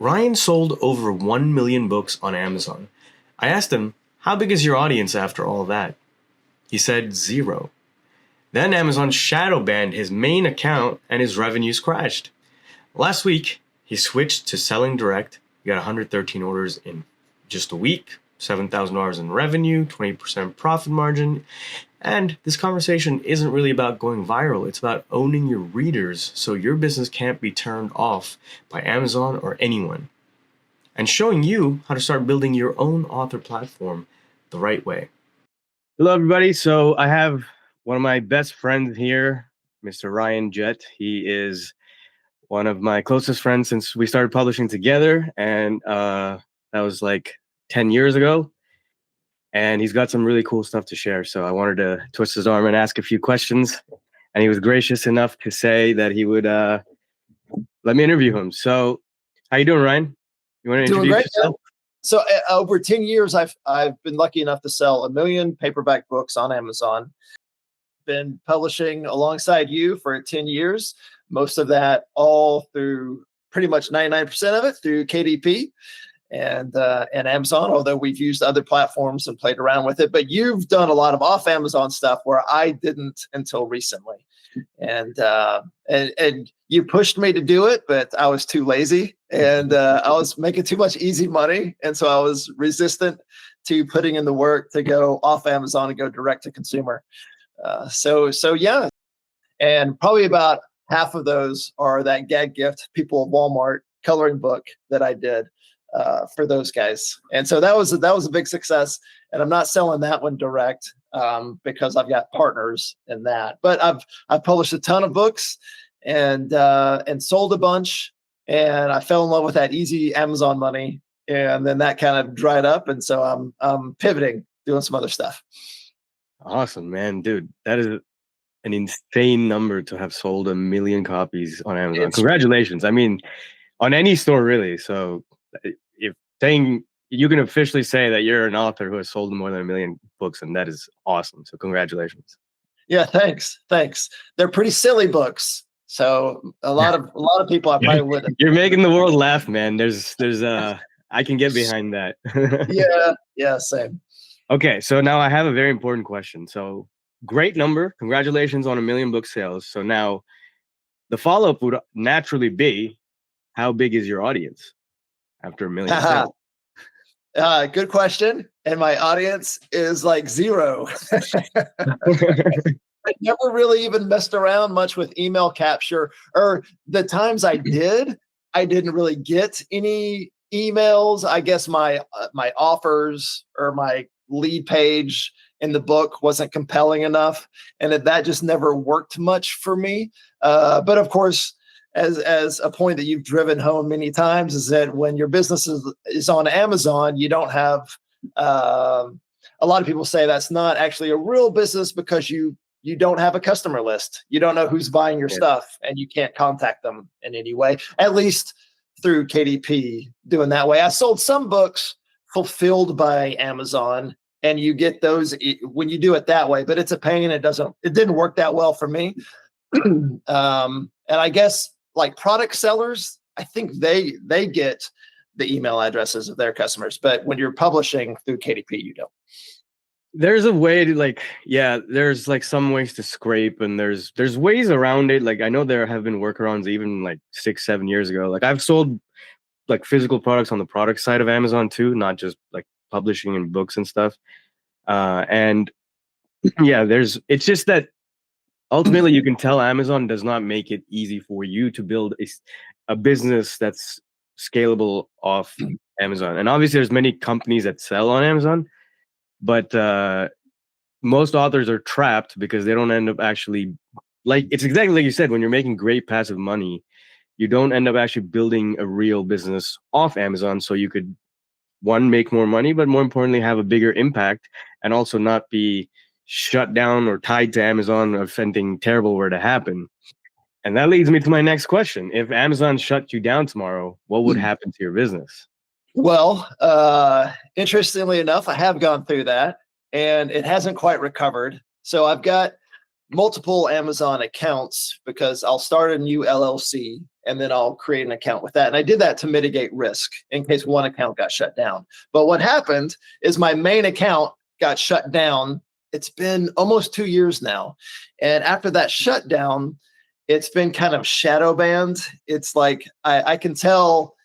Ryan sold over 1 million books on Amazon. I asked him, how big is your audience after all that? He said 0. Then Amazon shadow banned his main account and his revenues crashed. Last week, he switched to selling direct. He got 113 orders in just a week, $7,000 in revenue, 20% profit margin. And this conversation isn't really about going viral. It's about owning your readers so your business can't be turned off by Amazon or anyone. And showing you how to start building your own author platform the right way. Hello, everybody. So I have one of my best friends here, Mr. Ryan Jett. He is one of my closest friends since we started publishing together. And that was like 10 years ago. And he's got some really cool stuff to share. So I wanted to twist his arm and ask a few questions. And he was gracious enough to say that he would let me interview him. So how you doing, Ryan? You want to introduce yourself? So over 10 years, I've been lucky enough to sell 1 million paperback books on Amazon. Been publishing alongside you for 10 years. Most of that all through pretty much 99% of it through KDP. And Amazon, although we've used other platforms and played around with it. But you've done a lot of off Amazon stuff where I didn't until recently. And you pushed me to do it, but I was too lazy and I was making too much easy money. And so I was resistant to putting in the work to go off Amazon and go direct to consumer. So yeah. And probably about half of those are that gag gift, People of Walmart coloring book that I did. For those guys. And so that was a big success. And I'm not selling that one direct because I've got partners in that. But I've published a ton of books and sold a bunch. And I fell in love with that easy Amazon money. And then that kind of dried up. And so I'm pivoting, doing some other stuff. Awesome, man. Dude, that is an insane number to have sold 1 million copies on Amazon. Congratulations. I mean, on any store, really. So if saying you can officially say that you're an author who has sold more than 1 million books, and that is awesome. So congratulations. Yeah, thanks. They're pretty silly books. So a lot of people I probably wouldn't. You're making the world laugh, man. There's I can get behind that. Yeah, same. Okay, so now I have a very important question. So great number. Congratulations on 1 million book sales. So now the follow-up would naturally be, how big is your audience after 1 million sales? Good question. And my audience is like 0. I never really even messed around much with email capture, or the times I did, I didn't really get any emails. I guess my offers or my lead page in the book wasn't compelling enough. And that just never worked much for me. But of course, as a point that you've driven home many times, is that when your business is on Amazon, you don't have a lot of people say that's not actually a real business because you don't have a customer list. You don't know who's buying your stuff and you can't contact them in any way, at least through KDP doing that way. I sold some books fulfilled by Amazon, and you get those when you do it that way, but it's a pain. It didn't work that well for me. And I guess like product sellers, I think they get the email addresses of their customers, but when you're publishing through KDP, you don't. There's a way to there's like some ways to scrape, and there's ways around it. Like I know there have been workarounds even like 6-7 years ago. Like I've sold like physical products on the product side of Amazon too, not just like publishing and books and stuff. And yeah, it's just that ultimately you can tell Amazon does not make it easy for you to build a business that's scalable off Amazon. And obviously there's many companies that sell on Amazon, but most authors are trapped because they don't end up actually, like, it's exactly like you said, when you're making great passive money, you don't end up actually building a real business off Amazon so you could, one, make more money, but more importantly, have a bigger impact and also not be shut down or tied to Amazon if anything terrible were to happen. And that leads me to my next question. If Amazon shut you down tomorrow, what would happen to your business? Well, interestingly enough, I have gone through that and it hasn't quite recovered. So I've got multiple Amazon accounts because I'll start a new LLC and then I'll create an account with that. And I did that to mitigate risk in case one account got shut down. But what happened is my main account got shut down. It's been almost 2 years now. And after that shutdown, it's been kind of shadow banned. It's like I can tell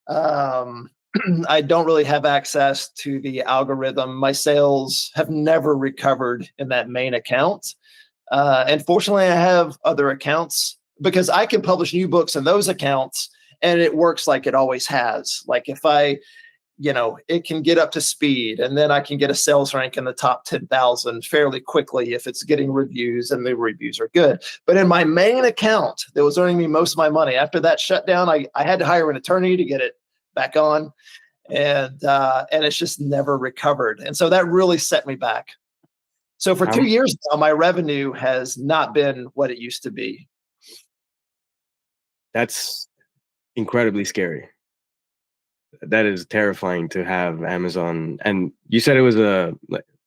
I don't really have access to the algorithm. My sales have never recovered in that main account. And fortunately, I have other accounts because I can publish new books in those accounts and it works like it always has. Like if it can get up to speed and then I can get a sales rank in the top 10,000 fairly quickly if it's getting reviews and the reviews are good. But in my main account that was earning me most of my money, after that shutdown, I had to hire an attorney to get it back on. And it's just never recovered. And so that really set me back. So for 2 years now, my revenue has not been what it used to be. That's incredibly scary. That is terrifying to have Amazon. And you said it was an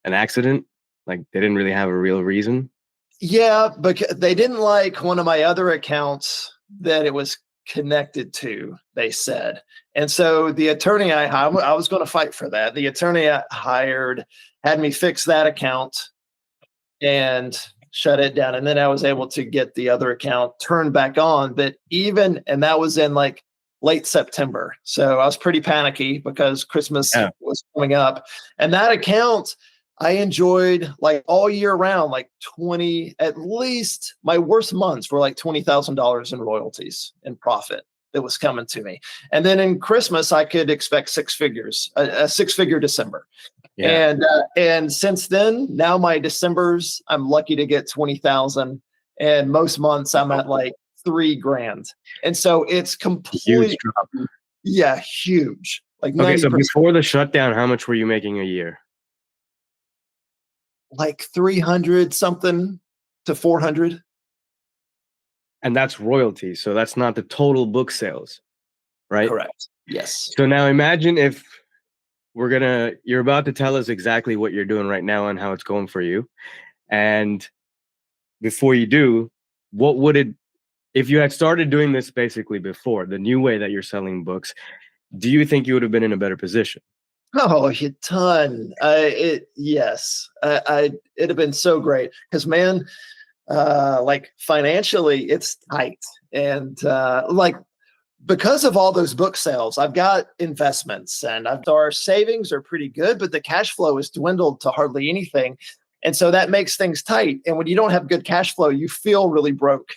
accident? Like they didn't really have a real reason? Yeah, because they didn't like one of my other accounts that it was connected to, they said. And so the attorney I was going to fight for that. The attorney I hired had me fix that account and shut it down. And then I was able to get the other account turned back on. But and that was in like late September. So I was pretty panicky because Christmas was coming up. And that account I enjoyed like all year round, like at least my worst months were like $20,000 in royalties and profit that was coming to me. And then in Christmas, I could expect six figures, a six-figure December. Yeah. And since then, now my Decembers, I'm lucky to get 20,000. And most months I'm at like $3,000. And so it's completely, huge drop. Yeah, huge. Like 90%. Okay, so before the shutdown, how much were you making a year? Like 300 something to 400. And that's royalties. So that's not the total book sales, right? Correct. Yes. So now imagine if you're about to tell us exactly what you're doing right now and how it's going for you. And before you do, if you had started doing this basically before, the new way that you're selling books, do you think you would have been in a better position? Oh, a ton. Yes. It'd have been so great because, man, like financially, it's tight. And like because of all those book sales, I've got investments and our savings are pretty good, but the cash flow has dwindled to hardly anything. And so that makes things tight. And when you don't have good cash flow, you feel really broke.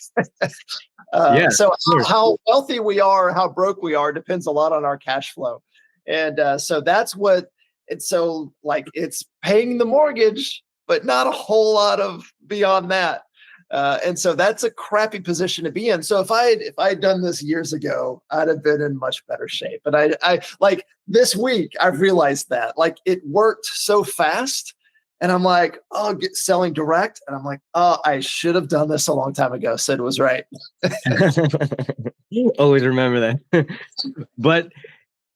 So how wealthy we are, how broke we are depends a lot on our cash flow. And so that's what it's so like it's paying the mortgage, but not a whole lot of beyond that. And so that's a crappy position to be in. So if I had done this years ago, I'd have been in much better shape. But I like this week, I've realized that like it worked so fast. And I'm like, selling direct. And I'm like, I should have done this a long time ago. Sid was right. Always remember that. But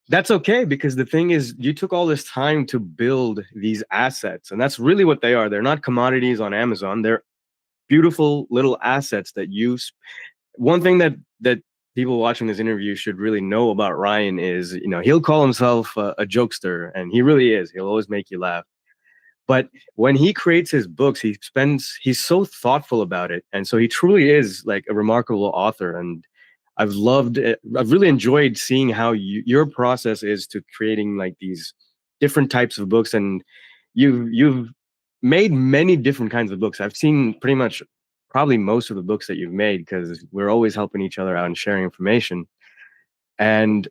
that's okay, because the thing is, you took all this time to build these assets. And that's really what they are. They're not commodities on Amazon. They're beautiful little assets that one thing that people watching this interview should really know about Ryan is, he'll call himself a jokester, and he really is. He'll always make you laugh. But when he creates his books, he's so thoughtful about it. And so he truly is like a remarkable author. And I've loved it. I've really enjoyed seeing how your process is to creating like these different types of books. And you've made many different kinds of books. I've seen probably most of the books that you've made, because we're always helping each other out and sharing information. And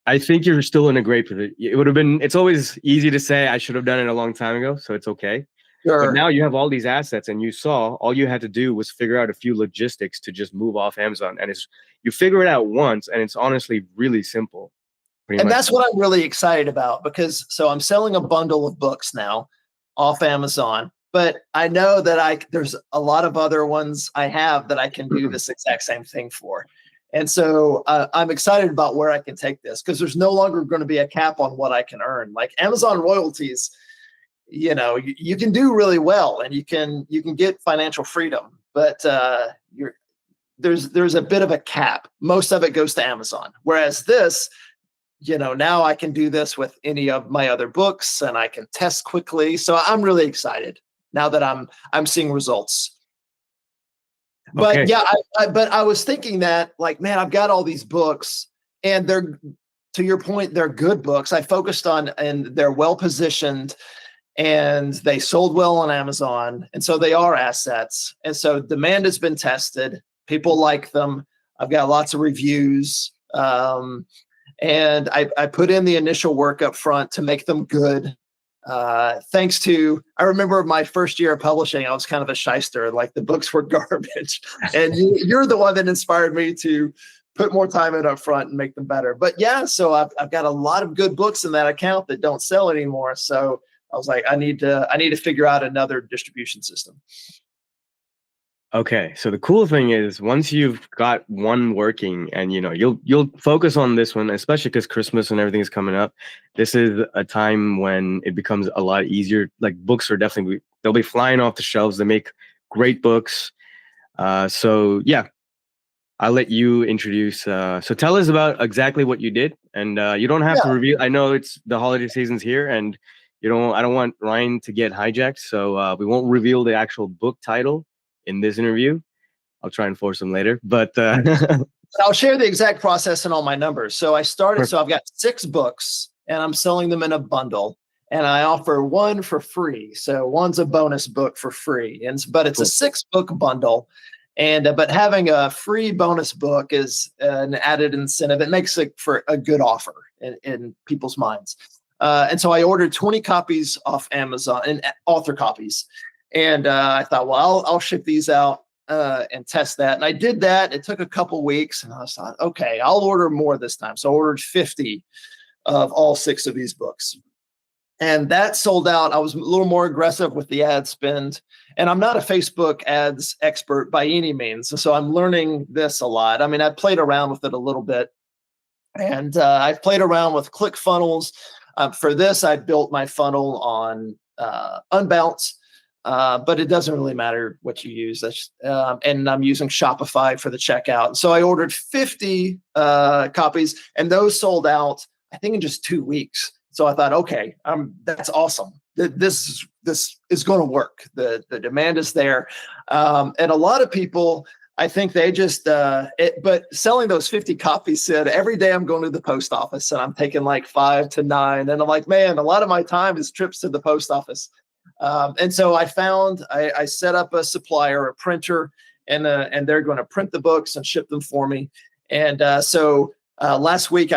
I think you're still in a great position. It's always easy to say I should have done it a long time ago, so it's okay. Sure. But now you have all these assets, and all you had to do was figure out a few logistics to just move off Amazon. And you figure it out once, and it's honestly really simple. And that's what I'm really excited about, because I'm selling a bundle of books now off Amazon, but I know that there's a lot of other ones I have that I can do this exact same thing for. And so I'm excited about where I can take this, because there's no longer going to be a cap on what I can earn. Like Amazon royalties, you can do really well, and you can get financial freedom, but there's a bit of a cap. Most of it goes to Amazon. Whereas this, now I can do this with any of my other books and I can test quickly. So I'm really excited now that I'm seeing results. Okay. But yeah, but I was thinking that, like, man, I've got all these books and they're, to your point, they're good books. I focused on, and they're well positioned and they sold well on Amazon. And so they are assets. And so demand has been tested. People like them. I've got lots of reviews. And I put in the initial work up front to make them good. Thanks to, I remember my first year of publishing, I was kind of a shyster. Like, the books were garbage. And you're the one that inspired me to put more time in up front and make them better. But yeah, so I've got a lot of good books in that account that don't sell anymore. So I was like, I need to figure out another distribution system. Okay, so the cool thing is, once you've got one working, and you'll focus on this one, especially because Christmas and everything is coming up. This is a time when it becomes a lot easier. Like, books are definitely, they'll be flying off the shelves. They make great books. So yeah, I'll let you introduce. So tell us about exactly what you did, and you don't have to reveal. I know it's the holiday season's here, and I don't want Ryan to get hijacked, so we won't reveal the actual book title in this interview. I'll try and force him later, but I'll share the exact process and all my numbers. So I started. So I've got 6 books, and I'm selling them in a bundle, and I offer one for free. So one's a bonus book for free, but it's a 6-book bundle. And but having a free bonus book is an added incentive. It makes it for a good offer in people's minds. And so I ordered 20 copies off Amazon, and author copies. And I thought, well, I'll ship these out and test that. And I did that. It took a couple weeks, and I thought, okay, I'll order more this time. So I ordered 50 of all 6 of these books. And that sold out. I was a little more aggressive with the ad spend. And I'm not a Facebook ads expert by any means. So I'm learning this a lot. I mean, I played around with it a little bit. And I've played around with ClickFunnels. For this, I built my funnel on Unbounce. But it doesn't really matter what you use. And I'm using Shopify for the checkout. So I ordered 50 copies, and those sold out, I think, in just 2 weeks. So I thought, okay, that's awesome. This is going to work. The demand is there. And a lot of people, I think they just, but selling those 50 copies said, every day I'm going to the post office and I'm taking like 5 to 9. And I'm like, man, a lot of my time is trips to the post office. And so I set up a supplier, a printer, and they're going to print the books and ship them for me. And so last week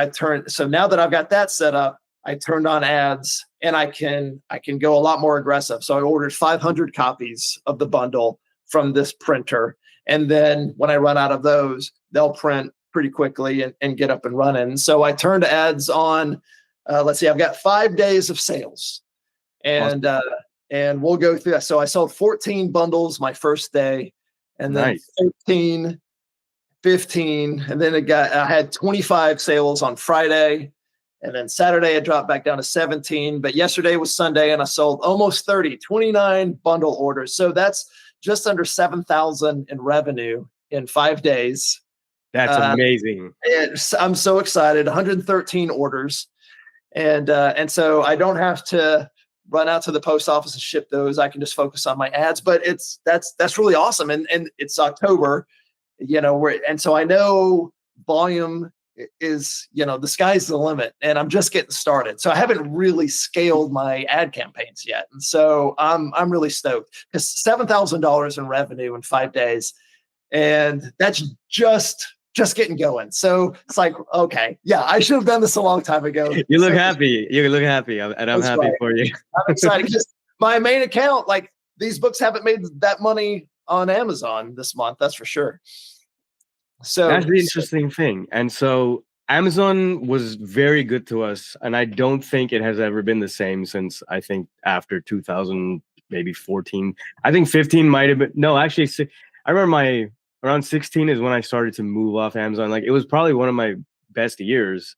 so now that I've got that set up, I turned on ads, and I can go a lot more aggressive. So I ordered 500 copies of the bundle from this printer. And then when I run out of those, they'll print pretty quickly and get up and running. So I turned ads on. Let's see, I've got 5 days of sales. And awesome. And we'll go through that. So I sold 14 bundles my first day, and then 13, 15, and then I had 25 sales on Friday, and then Saturday I dropped back down to 17. But yesterday was Sunday, and I sold almost 29 bundle orders. So that's just under 7,000 in revenue in 5 days. That's amazing. I'm so excited. 113 orders, and so I don't have to run out to the post office and ship those. I can just focus on my ads. But that's really awesome. And it's October, and so I know volume is, the sky's the limit, and I'm just getting started. So I haven't really scaled my ad campaigns yet. And so I'm really stoked, because $7,000 in revenue in 5 days, and that's just getting going. So it's like, okay, yeah, I should have done this a long time ago. You look happy. You look happy. And I'm happy for you. I'm excited because my main account, like, these books haven't made that money on Amazon this month. That's for sure. So that's the interesting thing. And so Amazon was very good to us. And I don't think it has ever been the same since, I think, after 2000, maybe 14. I think 15 might have been. No, actually, I remember around 16 is when I started to move off Amazon. Like, it was probably one of my best years.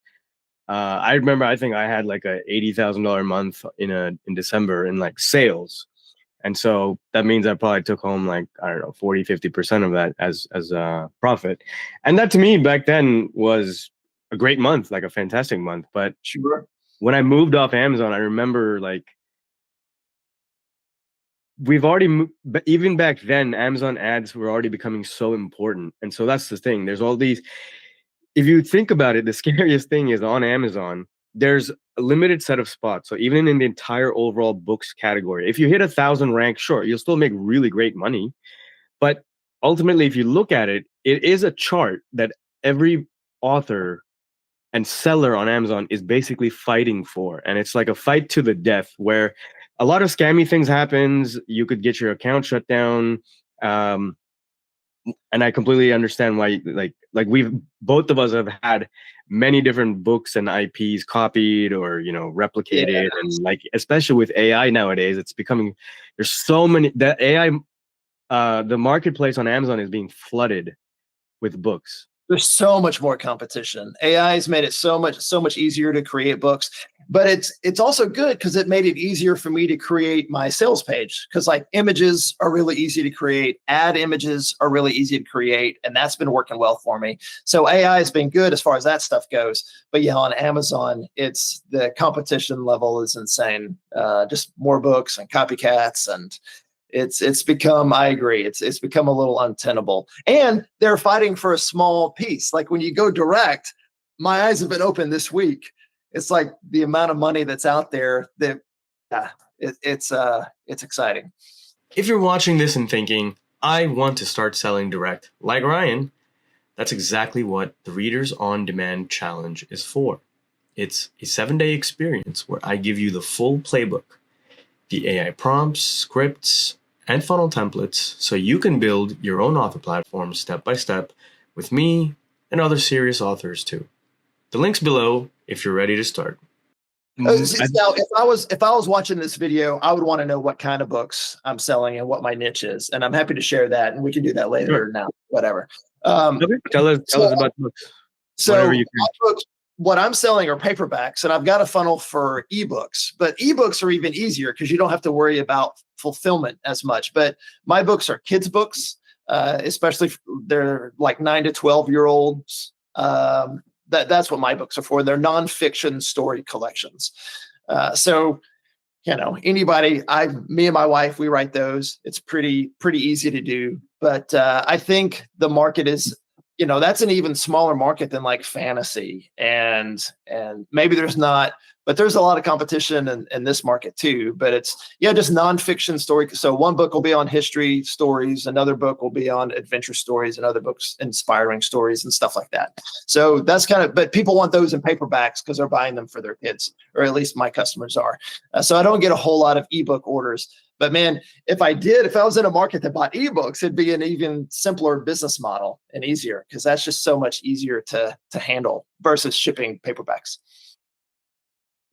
I remember, I think I had like a $80,000 month in December in like sales. And so that means I probably took home like, I don't know, 40, 50% of that as a profit. And that to me back then was a great month, like a fantastic month. But Sure. when I moved off Amazon, I remember like we've already but even back then, Amazon ads were already becoming so important. And so that's the thing. There's all these, if you think about it, the scariest thing is on Amazon, there's a limited set of spots. So even in the entire overall books category, if you hit 1,000 rank, sure, you'll still make really great money. But ultimately, if you look at it, it is a chart that every author and seller on Amazon is basically fighting for. And it's like a fight to the death where a lot of scammy things happens. You could get your account shut down. Um, and I completely understand why, like we've both of us have had many different books and IPs copied or Yeah. replicated, and like especially with AI nowadays, it's becoming there's so many that AI the marketplace on Amazon is being flooded with books. There's so much more competition. AI has made it so much easier to create books, but it's also good because it made it easier for me to create my sales page. Because like images are really easy to create, ad images are really easy to create, and that's been working well for me. So AI has been good as far as that stuff goes. But yeah, on Amazon, it's the competition level is insane. Just more books and copycats and it's become, I agree, it's become a little untenable. And they're fighting for a small piece. Like when you go direct, my eyes have been open this week. It's like the amount of money that's out there that it's exciting. If you're watching this and thinking, I want to start selling direct like Ryan, that's exactly what the Readers on Demand Challenge is for. It's a 7-day experience where I give you the full playbook, the AI prompts, scripts, and funnel templates so you can build your own author platform step by step with me and other serious authors too. The link's below if you're ready to start. Now, if I was watching this video, I would want to know what kind of books I'm selling and what my niche is, and I'm happy to share that, and we can do that later. Sure. Or now, whatever. Okay. Tell us about the books. So what I'm selling are paperbacks, and I've got a funnel for ebooks, but ebooks are even easier because you don't have to worry about fulfillment as much. But my books are kids' books, especially they're like 9 to 12-year-olds. That's what my books are for. They're nonfiction story collections. So anybody, me and my wife, we write those. It's pretty easy to do. But I think the market is, that's an even smaller market than like fantasy, and maybe there's not, but there's a lot of competition in this market too. But it's just nonfiction story. So one book will be on history stories, another book will be on adventure stories, and other books inspiring stories and stuff like that. So that's but people want those in paperbacks because they're buying them for their kids, or at least my customers are. So I don't get a whole lot of ebook orders. But man, if I was in a market that bought ebooks, it'd be an even simpler business model and easier because that's just so much easier to handle versus shipping paperbacks.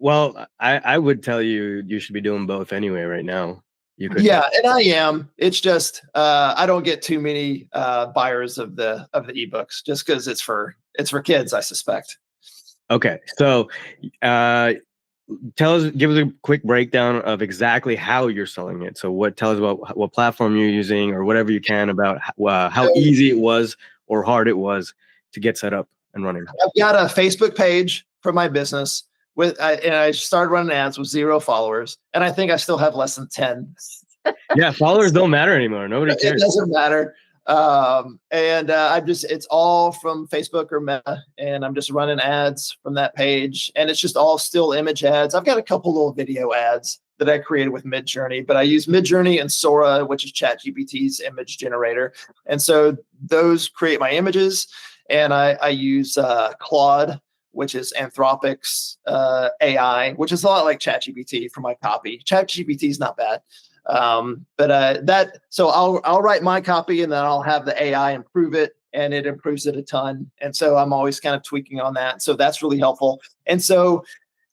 Well, I would tell you should be doing both anyway right now. You could. Yeah, and I am. It's just I don't get too many buyers of the ebooks just because it's for kids, I suspect. Okay, so give us a quick breakdown of exactly how you're selling it. So tell us about what platform you're using or whatever you can about how easy it was or hard it was to get set up and running. I've got a Facebook page for my business and I started running ads with 0 followers, and I think I still have less than 10. Yeah, followers don't matter anymore. Nobody cares. It doesn't matter. It's all from Facebook or Meta, and I'm just running ads from that page, and it's just all still image ads. I've got a couple little video ads that I created with Midjourney, but I use Midjourney and Sora, which is ChatGPT's image generator. And so those create my images, and I use Claude, which is Anthropic's AI, which is a lot like ChatGPT for my copy. ChatGPT is not bad. So I'll write my copy and then I'll have the AI improve it, and it improves it a ton. And so I'm always kind of tweaking on that. So that's really helpful. And so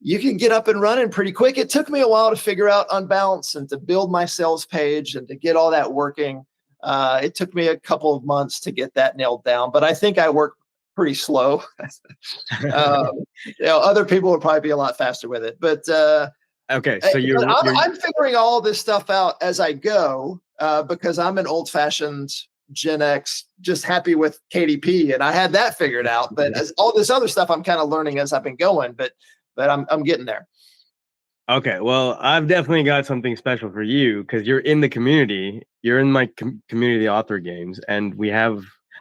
you can get up and running pretty quick. It took me a while to figure out Unbounce and to build my sales page and to get all that working. It took me a couple of months to get that nailed down, but I think I work pretty slow. Other people would probably be a lot faster with it, but Okay, so I'm figuring all this stuff out as I go because I'm an old-fashioned Gen X, just happy with KDP, and I had that figured out. But as all this other stuff, I'm kind of learning as I've been going. But I'm getting there. Okay, well, I've definitely got something special for you because you're in the community. You're in my community author games, and I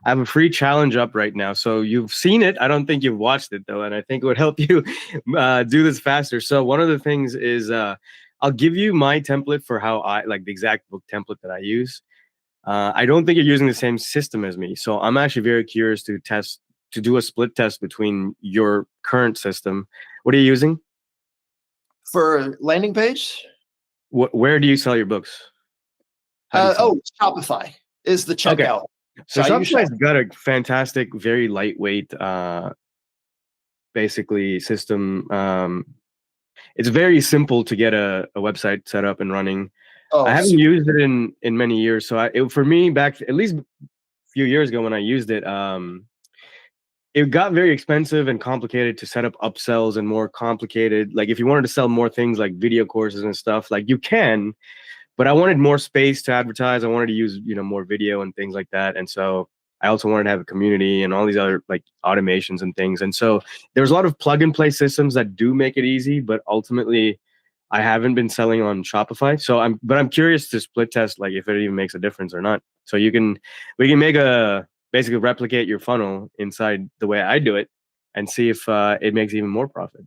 have a free challenge up right now. So you've seen it. I don't think you've watched it though, and I think it would help you do this faster. So one of the things is I'll give you my template for how I like the exact book template that I use. I don't think you're using the same system as me, so I'm actually very curious to do a split test between your current system. What are you using? For landing page, Where do you sell your books? How do you sell them? Shopify is the Okay. checkout. So I use Shopify's got a fantastic, very lightweight, basically system. It's very simple to get a website set up and running. I haven't used it in many years, so for me back at least a few years ago when I used it, it got very expensive and complicated to set up upsells and more complicated. Like if you wanted to sell more things like video courses and stuff, like you can, but I wanted more space to advertise. I wanted to use, more video and things like that. And so I also wanted to have a community and all these other like automations and things. And so there's a lot of plug and play systems that do make it easy, but ultimately I haven't been selling on Shopify. So I'm curious to split test, like if it even makes a difference or not. So we can basically replicate your funnel inside the way I do it and see if it makes even more profit.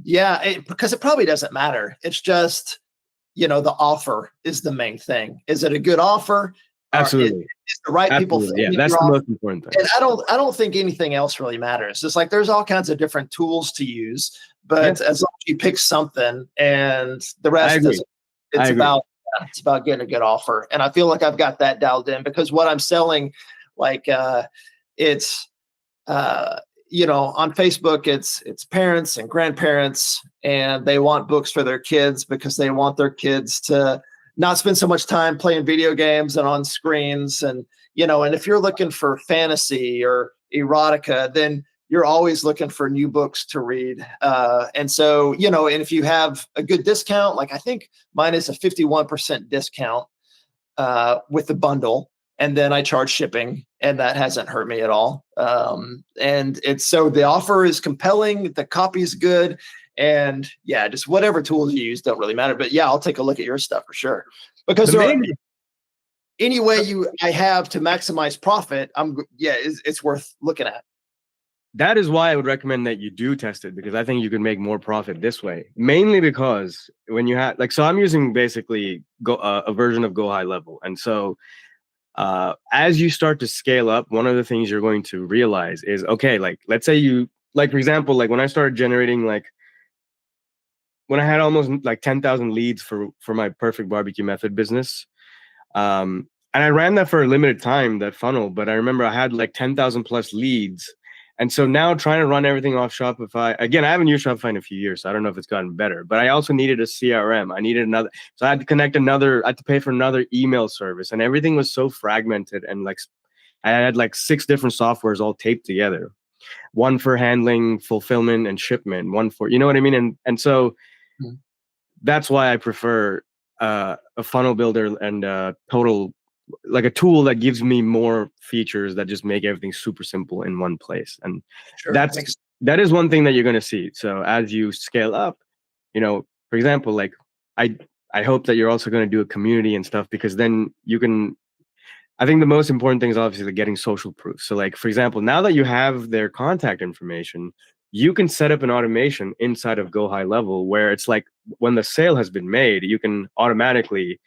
Yeah, because it probably doesn't matter. It's just, the offer is the main thing. Is it a good offer? Absolutely. Is the right people? Yeah, that's the most important thing. And I don't think anything else really matters. It's like there's all kinds of different tools to use, but as long as you pick something, and the rest is, it's about getting a good offer. And I feel like I've got that dialed in because what I'm selling, like it's on Facebook, it's parents and grandparents, and they want books for their kids because they want their kids to not spend so much time playing video games and on screens. And, and if you're looking for fantasy or erotica, then you're always looking for new books to read. And so, and if you have a good discount, like I think mine is a 51% discount with the bundle. And then I charge shipping, and that hasn't hurt me at all. And so the offer is compelling, the copy is good, and just whatever tools you use don't really matter. But I'll take a look at your stuff for sure, because any way I have to maximize profit, it's worth looking at. That is why I would recommend that you do test it, because I think you can make more profit this way. Mainly because when you have so I'm using basically a version of Go High Level, and so. As you start to scale up, one of the things you're going to realize is, okay, like let's say for example, like when I started generating, like when I had almost like 10,000 leads for my Perfect Barbecue Method business, and I ran that for a limited time, that funnel, but I remember I had like 10,000 plus leads. And so now trying to run everything off Shopify, again, I haven't used Shopify in a few years, so I don't know if it's gotten better, but I also needed a CRM. I needed so I had to I had to pay for another email service, and everything was so fragmented. And like, I had like 6 different softwares all taped together. One for handling, fulfillment, and shipment, one for, you know what I mean? And so that's why I prefer a funnel builder and like a tool that gives me more features that just make everything super simple in one place. And that is one thing that you're going to see. So as you scale up, for example, like I hope that you're also going to do a community and stuff, because then I think the most important thing is obviously getting social proof. So like, for example, now that you have their contact information, you can set up an automation inside of Go High Level where it's like when the sale has been made, you can automatically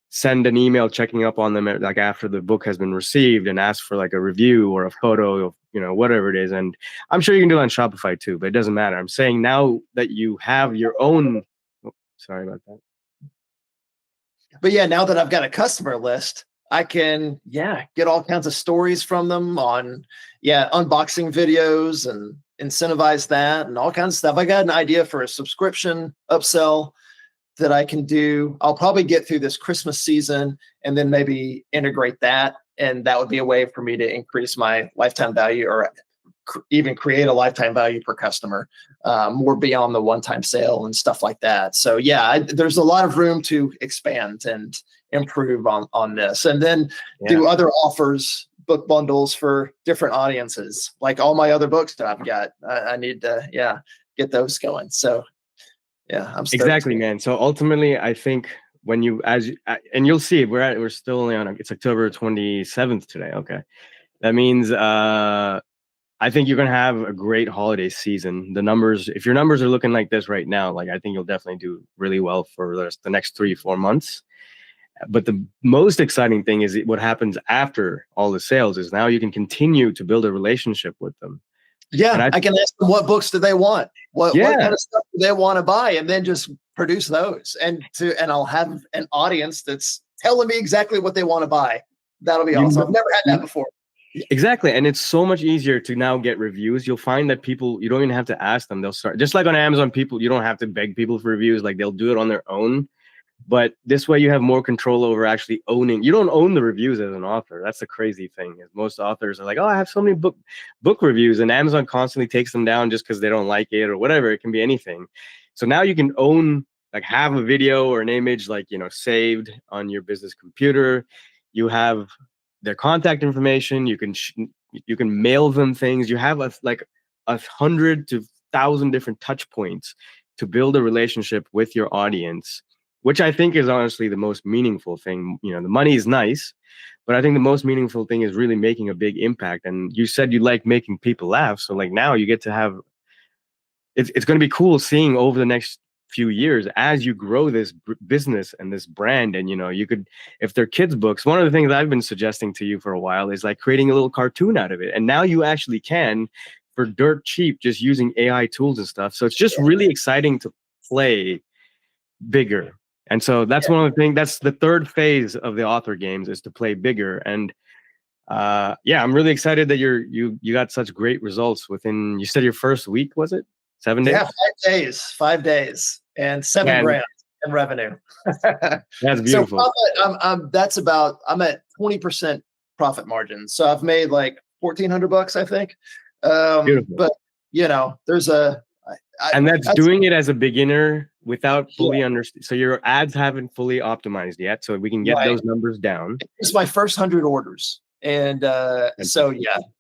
send an email checking up on them like after the book has been received and ask for like a review or a photo of, whatever it is. And I'm sure you can do it on Shopify too, but it doesn't matter. I'm saying now that you have your own, sorry about that. But now that I've got a customer list, I can, get all kinds of stories from them on, unboxing videos and incentivize that and all kinds of stuff. I got an idea for a subscription upsell that I can do. I'll probably get through this Christmas season and then maybe integrate that. And that would be a way for me to increase my lifetime value or even create a lifetime value per customer, more beyond the one-time sale and stuff like that. So yeah, there's a lot of room to expand and improve on this, and then do other offers, book bundles for different audiences, like all my other books that I've got. I need to get those going. So yeah, I'm stoked. Exactly, man. So ultimately, I think when you and you'll see we're still only on it's October 27th today. Okay, that means I think you're gonna have a great holiday season. The numbers, if your numbers are looking like this right now, like I think you'll definitely do really well for the next 3-4 months. But the most exciting thing is what happens after all the sales is now you can continue to build a relationship with them. Yeah, I can ask them what books do they want, what kind of stuff do they want to buy, and then just produce those, and I'll have an audience that's telling me exactly what they want to buy. That'll be awesome. I've never had that before. Exactly. And it's so much easier to now get reviews. You'll find that people, you don't even have to ask them. They'll start, just like on Amazon, people, you don't have to beg people for reviews. Like they'll do it on their own. But this way you have more control over actually owning. You don't own the reviews as an author. That's the crazy thing. Is most authors are like, oh, I have so many book reviews, and Amazon constantly takes them down just because they don't like it or whatever. It can be anything. So now you can own, like have a video or an image, like, saved on your business computer. You have their contact information. You can mail them things. You have 100 to 1,000 different touch points to build a relationship with your audience, which I think is honestly the most meaningful thing. The money is nice, but I think the most meaningful thing is really making a big impact. And you said you like making people laugh. So like now you get to have, it's going to be cool seeing over the next few years as you grow this business and this brand. And, you could, if they're kids' books, one of the things I've been suggesting to you for a while is like creating a little cartoon out of it. And now you actually can for dirt cheap, just using AI tools and stuff. So it's just really exciting to play bigger. And so that's one of the things, that's the third phase of the author games, is to play bigger. And I'm really excited that you got such great results within, you said your first week, was it 7 days? Yeah, 5 days and $7,000 in revenue. That's beautiful. So I'm at 20% profit margin. So I've made like $1,400, I think. But there's and that's doing it as a beginner without fully understand. So your ads haven't fully optimized yet, so we can get those numbers down. It's my first 100 orders, and so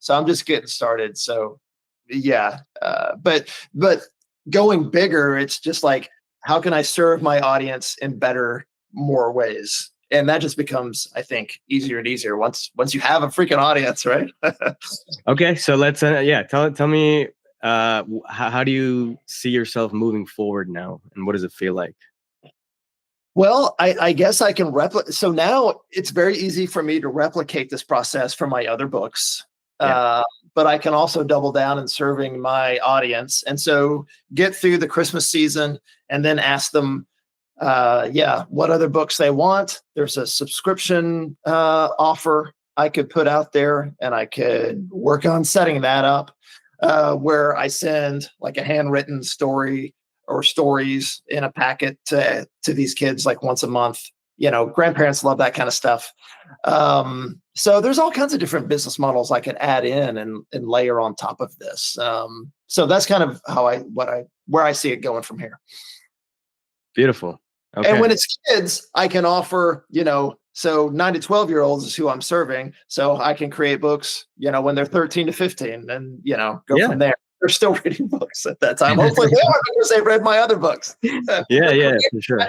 I'm just getting started. So but going bigger, it's just like, how can I serve my audience in more ways? And that just becomes, I think, easier and easier once you have a freaking audience, right? Okay, so let's tell me. How do you see yourself moving forward now, and what does it feel like? Well, I guess I can replicate. So now it's very easy for me to replicate this process for my other books, but I can also double down in serving my audience, and so get through the Christmas season and then ask them, what other books they want. There's a subscription offer I could put out there, and I could work on setting that up. Where I send like a handwritten story or stories in a packet to these kids like once a month. Grandparents love that kind of stuff. So there's all kinds of different business models I could add in and layer on top of this. So that's kind of where I see it going from here. Beautiful. Okay. And when it's kids, I can offer, so 9 to 12-year-olds is who I'm serving. So I can create books, when they're 13 to 15 and, go from there. They're still reading books at that time. Hopefully they are, because they've read my other books. For sure.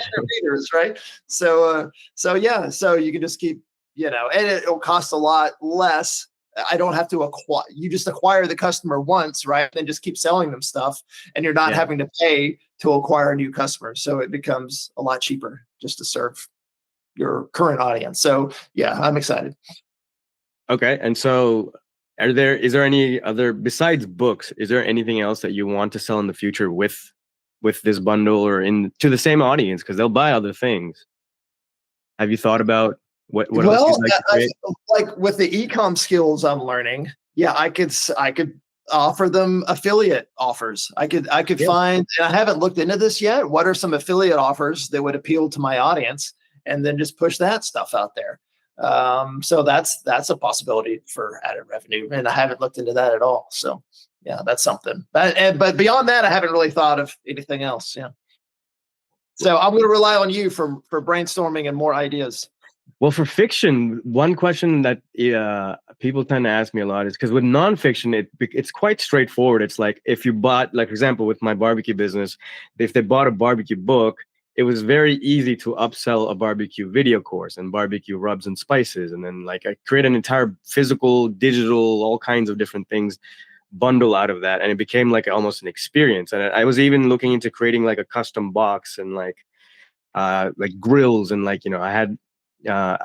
Readers, right? So you can just keep, and it'll cost a lot less. I don't have to acquire, you just acquire the customer once, right? Then just keep selling them stuff, and you're not having to pay to acquire new customers. So it becomes a lot cheaper just to serve your current audience. So I'm excited. Okay. And so is there any other, besides books, is there anything else that you want to sell in the future with this bundle or to the same audience? Because they'll buy other things. Have you thought about what else you'd like to create? Like with the e-com skills I'm learning, I could offer them affiliate offers. I could find, and I haven't looked into this yet, what are some affiliate offers that would appeal to my audience, and then just push that stuff out there. So that's a possibility for added revenue, and I haven't looked into that at all. So Yeah, that's something. But beyond that, I haven't really thought of anything else. Yeah. So I'm going to rely on you for brainstorming and more ideas. Well, for fiction, one question that people tend to ask me a lot is because with nonfiction, it's quite straightforward. It's like if you bought, like for example, with my barbecue business, if they bought a barbecue book, it was very easy to upsell a barbecue video course and barbecue rubs and spices, and then like I create an entire physical, digital, all kinds of different things bundle out of that, and it became like almost an experience. And I was even looking into creating like a custom box and like grills and like I had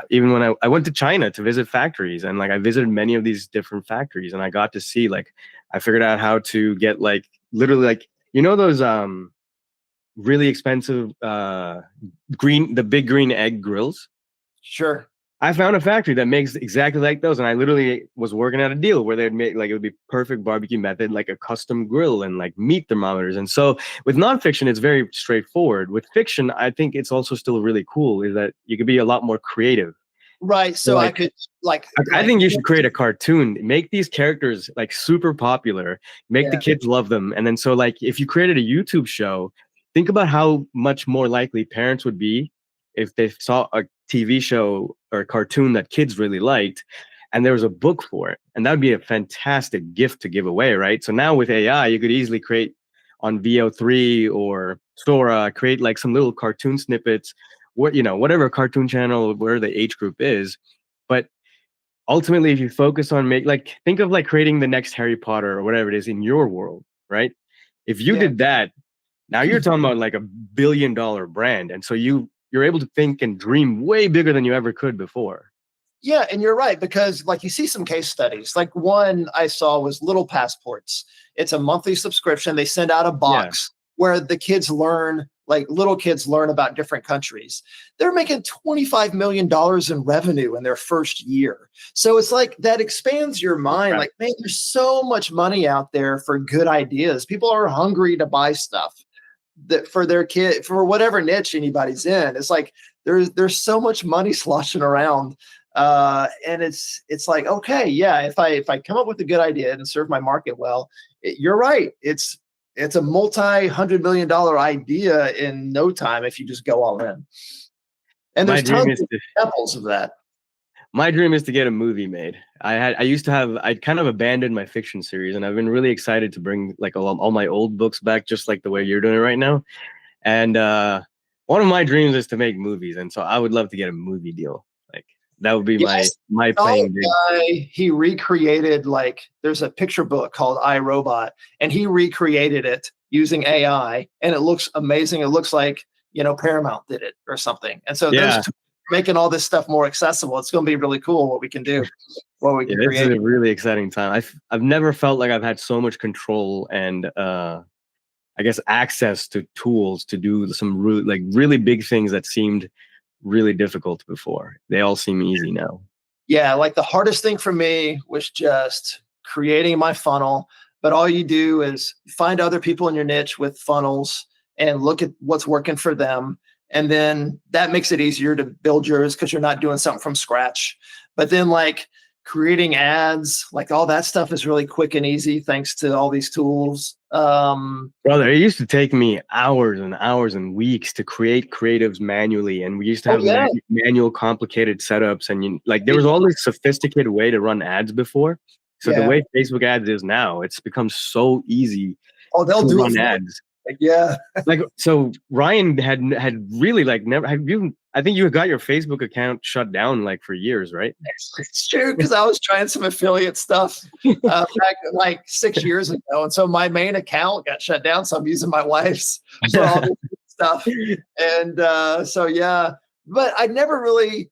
even when I went to China to visit factories, and like I visited many of these different factories, and I got to see like I figured out how to get like literally like those really expensive the big green egg grills. Sure. I found a factory that makes exactly like those, and I literally was working out a deal where they'd make like it would be perfect barbecue method, like a custom grill and like meat thermometers. And so with nonfiction, it's very straightforward. With fiction, I think it's also still really cool is that you could be a lot more creative. Right. So I could I think you should create a cartoon, make these characters like super popular, make the kids love them. And then so like if you created a YouTube show, think about how much more likely parents would be if they saw a TV show or a cartoon that kids really liked and there was a book for it. And that would be a fantastic gift to give away, right? So now with AI, you could easily create on VO3 or Sora, create like some little cartoon snippets, whatever cartoon channel, where the age group is. But ultimately, if you focus on think of like creating the next Harry Potter or whatever it is in your world, right? If you did that, now you're talking about like $1 billion brand. And so you're able to think and dream way bigger than you ever could before. Yeah, and you're right, because like you see some case studies. Like one I saw was Little Passports. It's a monthly subscription. They send out a box where the kids learn, like little kids learn about different countries. They're making $25 million in revenue in their first year. So it's like that expands your mind. Like, man, there's so much money out there for good ideas. People are hungry to buy stuff that for their kid, for whatever niche anybody's in. It's like there's so much money sloshing around. And it's like, okay, yeah, if I come up with a good idea and serve my market well, you're right. It's a multi-$100 million idea in no time if you just go all in. And there's tons of examples of that. My dream is to get a movie made. I'd kind of abandoned my fiction series, and I've been really excited to bring like all my old books back, just like the way you're doing it right now. And one of my dreams is to make movies, and so I would love to get a movie deal. Like that would be my playing guy. He recreated there's a picture book called I, Robot, and he recreated it using AI, and it looks amazing. It looks like Paramount did it or something. And so there's making all this stuff more accessible. It's going to be really cool what we can do. What we can create. This is a really exciting time. I've never felt like I've had so much control and I guess access to tools to do some really big things that seemed really difficult before. They all seem easy now. Yeah, like the hardest thing for me was just creating my funnel. But all you do is find other people in your niche with funnels and look at what's working for them. And then that makes it easier to build yours because you're not doing something from scratch. But then creating ads, all that stuff is really quick and easy thanks to all these tools. Brother, it used to take me hours and hours and weeks to create creatives manually, and we used to have manual complicated setups, and there was all this sophisticated way to run ads before. So the way Facebook ads is now, it's become so easy they'll to do run ads. So Ryan had really never have you. I think you got your Facebook account shut down for years, right? It's true, because I was trying some affiliate stuff back 6 years ago, and so my main account got shut down. So I'm using my wife's for all this stuff, and but I never really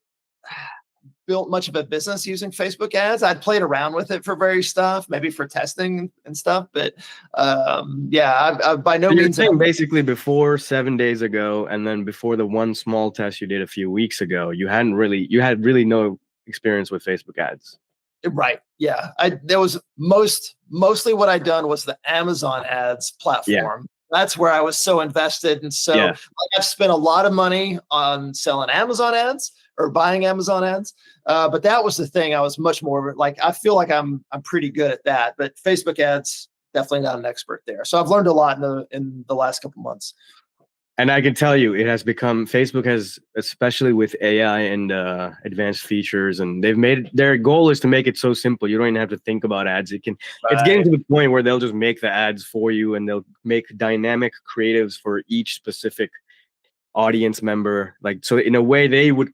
built much of a business using Facebook ads. I'd played around with it for various stuff, maybe for testing and stuff. But I've by no means. Basically, before 7 days ago, and then before the one small test you did a few weeks ago, you had really no experience with Facebook ads. Right. Yeah. There was mostly what I'd done was the Amazon ads platform. That's where I was so invested. And so I've spent a lot of money on selling Amazon ads or buying Amazon ads. But that was the thing. I was much more I feel like I'm pretty good at that. But Facebook ads, definitely not an expert there. So I've learned a lot in the last couple months. And I can tell you, it has become, Facebook has, especially with AI and advanced features, and they've made, their goal is to make it so simple. You don't even have to think about ads. It's getting to the point where they'll just make the ads for you, and they'll make dynamic creatives for each specific audience member. Like, so in a way, they would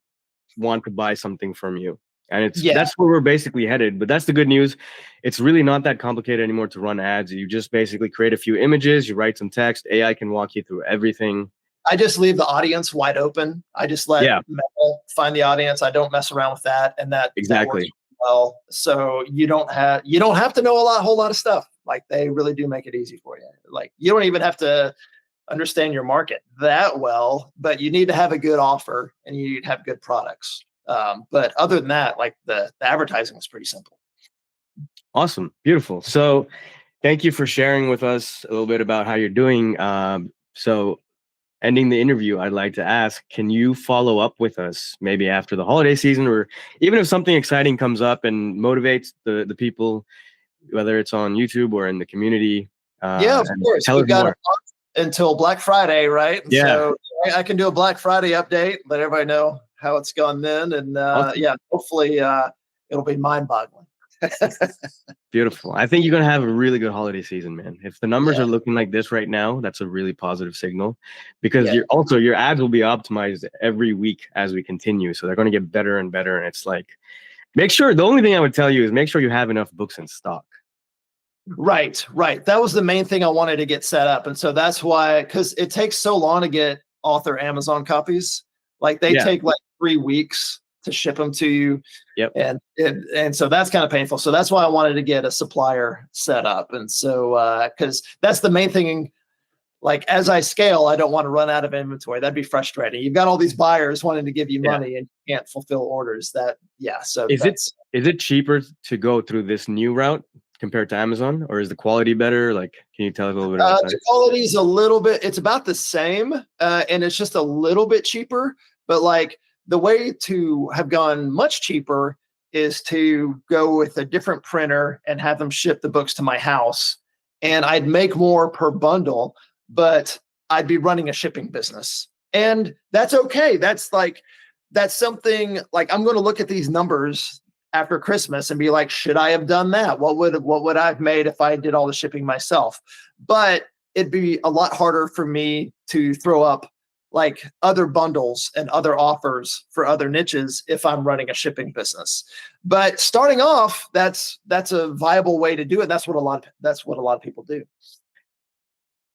want to buy something from you. And that's where we're basically headed. But that's the good news. It's really not that complicated anymore to run ads. You just basically create a few images, you write some text, AI can walk you through everything. I just leave the audience wide open. I just let Mel find the audience. I don't mess around with that, and that exactly that works well. So you don't have to know a whole lot of stuff. Like, they really do make it easy for you. Like, you don't even have to understand your market that well, but you need to have a good offer and you need to have good products. But other than that, like, the advertising is pretty simple. Awesome, beautiful. So thank you for sharing with us a little bit about how you're doing. So ending the interview, I'd like to ask, can you follow up with us maybe after the holiday season, or even if something exciting comes up and motivates the people, whether it's on YouTube or in the community? Yeah, of course. We've got a month until Black Friday, right? And so I can do a Black Friday update, let everybody know how it's gone then. And awesome. Hopefully it'll be mind-boggling. Beautiful. I think you're going to have a really good holiday season, man. If the numbers are looking like this right now, that's a really positive signal, because your ads will be optimized every week as we continue. So they're going to get better and better. And it's like, the only thing I would tell you is make sure you have enough books in stock. Right. That was the main thing I wanted to get set up. And so that's why, because it takes so long to get author Amazon copies. Like, they take like 3 weeks to ship them to you. Yep. And so that's kind of painful. So that's why I wanted to get a supplier set up. And so, because that's the main thing. Like, as I scale, I don't want to run out of inventory. That'd be frustrating. You've got all these buyers wanting to give you money and you can't fulfill orders. So is it cheaper to go through this new route compared to Amazon, or is the quality better? Like, can you tell us a little bit about that? The quality is it's about the same, and it's just a little bit cheaper. But like, the way to have gone much cheaper is to go with a different printer and have them ship the books to my house, and I'd make more per bundle, but I'd be running a shipping business, and that's okay. That's something, like, I'm going to look at these numbers after Christmas and be like, should I have done that? What would I have made if I did all the shipping myself? But it'd be a lot harder for me to throw up like other bundles and other offers for other niches if I'm running a shipping business. But starting off, that's a viable way to do it. That's what a lot of people do.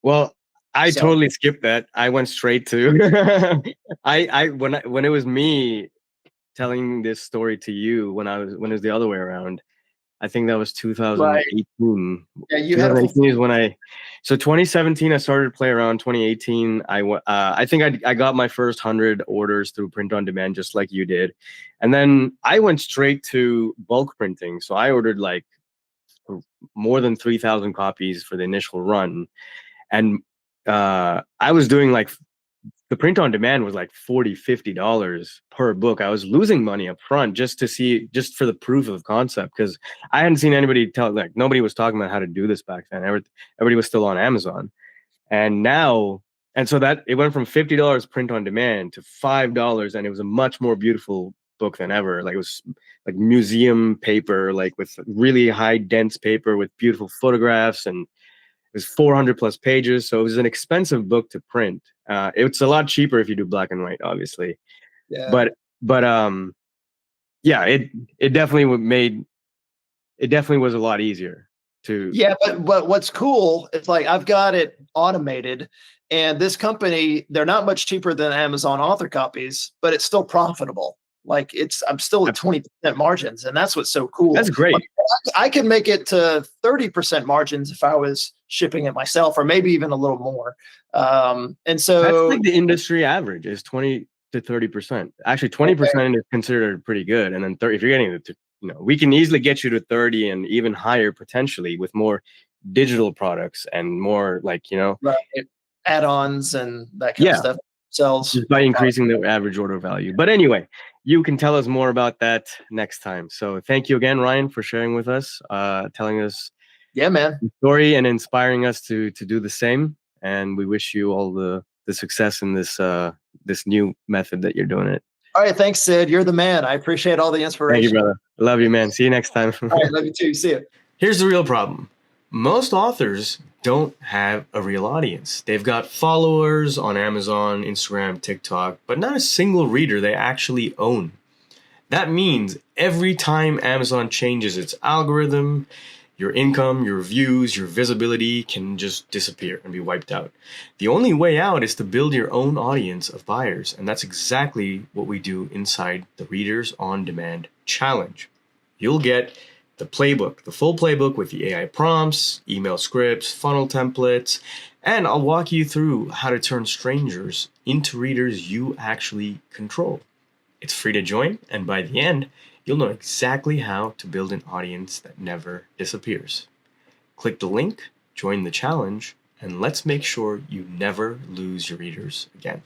Well, I totally skipped that. I went straight to when it was me telling this story to you, when it was the other way around. I think that was 2018. Yeah, you had 2018 is when so 2017 I started to play around. 2018 I think I got my first 100 orders through print on demand, just like you did, and then I went straight to bulk printing. So I ordered like more than 3,000 copies for the initial run, and I was doing like, the print on demand was like $40-$50 per book. I was losing money up front just for the proof of concept, because I hadn't seen anybody nobody was talking about how to do this back then. Everybody was still on Amazon. And so that it went from $50 print on demand to $5, and it was a much more beautiful book than ever. Like, it was like museum paper, like with really high dense paper with beautiful photographs, and it was 400 plus pages. So it was an expensive book to print. It's a lot cheaper if you do black and white, obviously. Yeah. But it definitely was a lot easier to. Yeah, but what's cool is, like, I've got it automated, and this company, they're not much cheaper than Amazon author copies, but it's still profitable. Like, I'm still at 20% margins, and that's what's so cool. That's great. Like, I can make it to 30% margins if I was shipping it myself, or maybe even a little more. And so that's like the industry average is 20 to 30%. Actually, 20% is considered pretty good, and then 30, if you're getting it to, we can easily get you to 30 and even higher potentially with more digital products and more add-ons and that kind of stuff. Just by increasing the average order value. But anyway, you can tell us more about that next time. So thank you again, Ryan, for sharing with us, telling us Yeah, man. story and inspiring us to do the same. And we wish you all the success in this new method that you're doing it. All right. Thanks, Sid. You're the man. I appreciate all the Thank you, inspiration. brother. Love you, man. See you next time. All right. Love you too. See you. Here's the real problem. Most authors don't have a real audience. They've got followers on Amazon, Instagram, TikTok, but not a single reader they actually own. That means every time Amazon changes its algorithm, your income, your views, your visibility can just disappear and be wiped out. The only way out is to build your own audience of buyers, and that's exactly what we do inside the Readers on Demand Challenge. You'll get the playbook, the full playbook with the AI prompts, email scripts, funnel templates, and I'll walk you through how to turn strangers into readers you actually control. It's free to join, and by the end, you'll know exactly how to build an audience that never disappears. Click the link, join the challenge, and let's make sure you never lose your readers again.